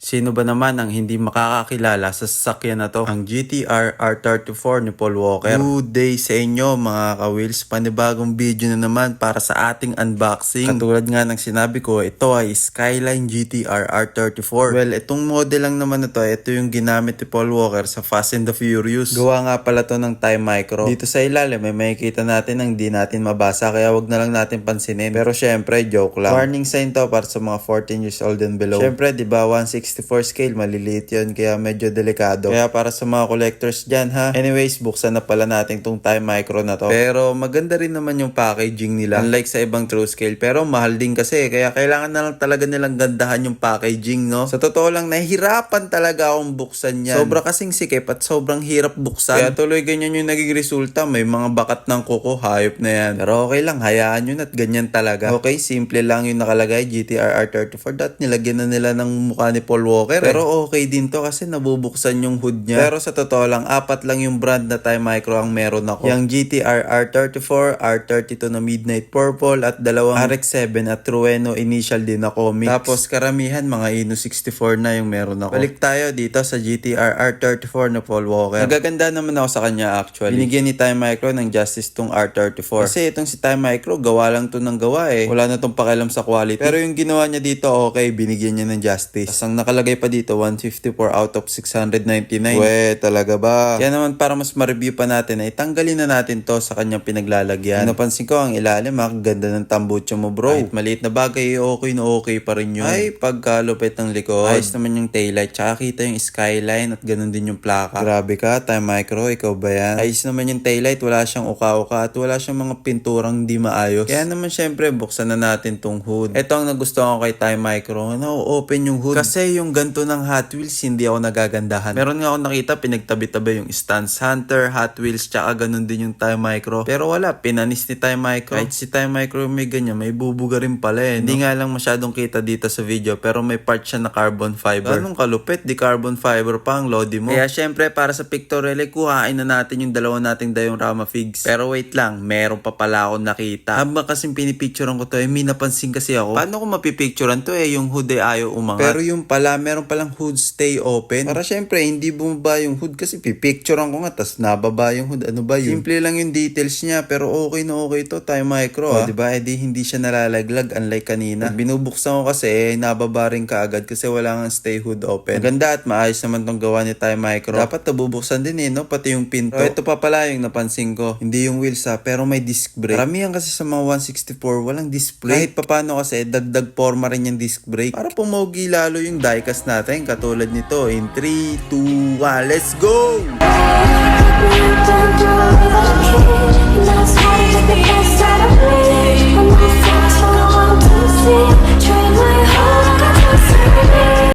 Sino ba naman ang hindi makakakilala sa sasakyan na to? Ang GTR R34 ni Paul Walker. Good day sa inyo mga ka-wheels. Panibagong video na naman para sa ating unboxing. Katulad nga ng sinabi ko, ito ay Skyline GTR R34. Well, itong model lang naman na to, ito yung ginamit ni Paul Walker sa Fast and the Furious. Gawa nga pala to ng Time Micro. Dito sa ilalim may makikita natin ang di natin mabasa, kaya wag na lang natin pansinin. Pero syempre, joke lang. Warning sign to para sa mga 14 years old and below. Syempre, di ba 164 scale, maliliit yun, kaya medyo delikado. Kaya para sa mga collectors dyan ha. Anyways, buksan na pala natin tong Time Micro na to. Pero maganda rin naman yung packaging nila. Unlike sa ibang true scale. Pero mahal din kasi. Kaya kailangan na lang talaga nilang gandahan yung packaging, no? Sa totoo lang, nahihirapan talaga akong buksan yan. Sobra kasing sikip at sobrang hirap buksan. Kaya tuloy ganyan yung naging resulta. May mga bakat ng kuko, hayop na yan. Pero okay lang, hayaan yun at ganyan talaga. Okay, simple lang yung nakalagay, GTR R34. Dat nilagyan na nila ng mukha ni Paul Walker. Pero okay din to kasi nabubuksan yung hood niya. Pero sa totoo lang, 4 lang yung brand na Time Micro ang meron ako. Yung GTR R34, R32 na Midnight Purple at dalawang RX-7 at Trueno initial din na comics. Tapos karamihan mga Ino 64 na yung meron ako. Balik tayo dito sa GTR R34 na Paul Walker. Nagaganda naman ako sa kanya actually. Binigyan ni Time Micro ng justice tong R34. Kasi itong si Time Micro, gawa lang to ng gawa eh. Wala na tong pakialam sa quality. Pero yung ginawa niya dito, okay, binigyan niya ng justice. Tapos ang nakalagay pa dito, 154 out of 699. We, talaga ba? Kaya naman para mas ma-review pa natin ay tanggalin na natin to sa kanyang pinaglalagyan. Napansin ko ang ilalim, ganda ng tambucho mo bro. Kahit maliit na bagay, okay na okay pa rin yun. Ay, pagkalupit ng likod. Ayos naman yung taillight, tsaka kita yung skyline at ganun din yung plaka. Grabe ka, Time Micro, ikaw ba yan? Ayos naman yung taillight, wala siyang uka-uka at wala siyang mga pinturang di maayos. Kaya naman syempre, buksan na natin tong hood. Ito ang nagustuhan ko kay Time Micro, na-open yung hood. Kasi yung ganto ng Hot Wheels, hindi ako nagagandahan. Meron nga ako nakita, pinagtabi-tabi yung Stance Hunter, Hot Wheels, tsaka ganun din yung Time Micro. Pero wala, pinanis ni Time Micro. Kahit si Time Micro may ganyan, may bubuga rin pala eh. Hindi nga lang masyadong kita dito sa video, pero may part siya na carbon fiber. Anong kalupit, di carbon fiber pa ang lodi mo. Kaya syempre, para sa pictorial, kuhain na natin yung dalawa nating diorama figs. Pero wait lang, meron pa pala akong nakita. Habang kasing pinipicturean ko to, may napansin kasi ako. Paano ko mapipicturean to yung hood ay ayaw umangat. Pero yung pala, meron palang hood stay open. Para syempre, hindi bumaba yung hood kasi pipicturean ko nga, tas nababa yung hood. Ano ba yun? Simple lang yung details niya, pero okay na okay to, Time Micro. O, diba? Hindi siya nalalaglag unlike kanina. Binubuksan ko kasi, nababa rin kaagad kasi wala nga stay hood open. Maganda at maayos naman tong gawa ni Time Micro. Dapat nabubuksan din no? Pati yung pinto. Ito pa pala yung napansin ko. Hindi yung wheels pero may disc brake. Karamihan kasi sa mga 164, walang disc brake. Kahit papano kasi, dagdag forma rin yung disc brake. Para pumogi lalo yung diecast natin. Katulad nito. In 3, 2, 1, let's go!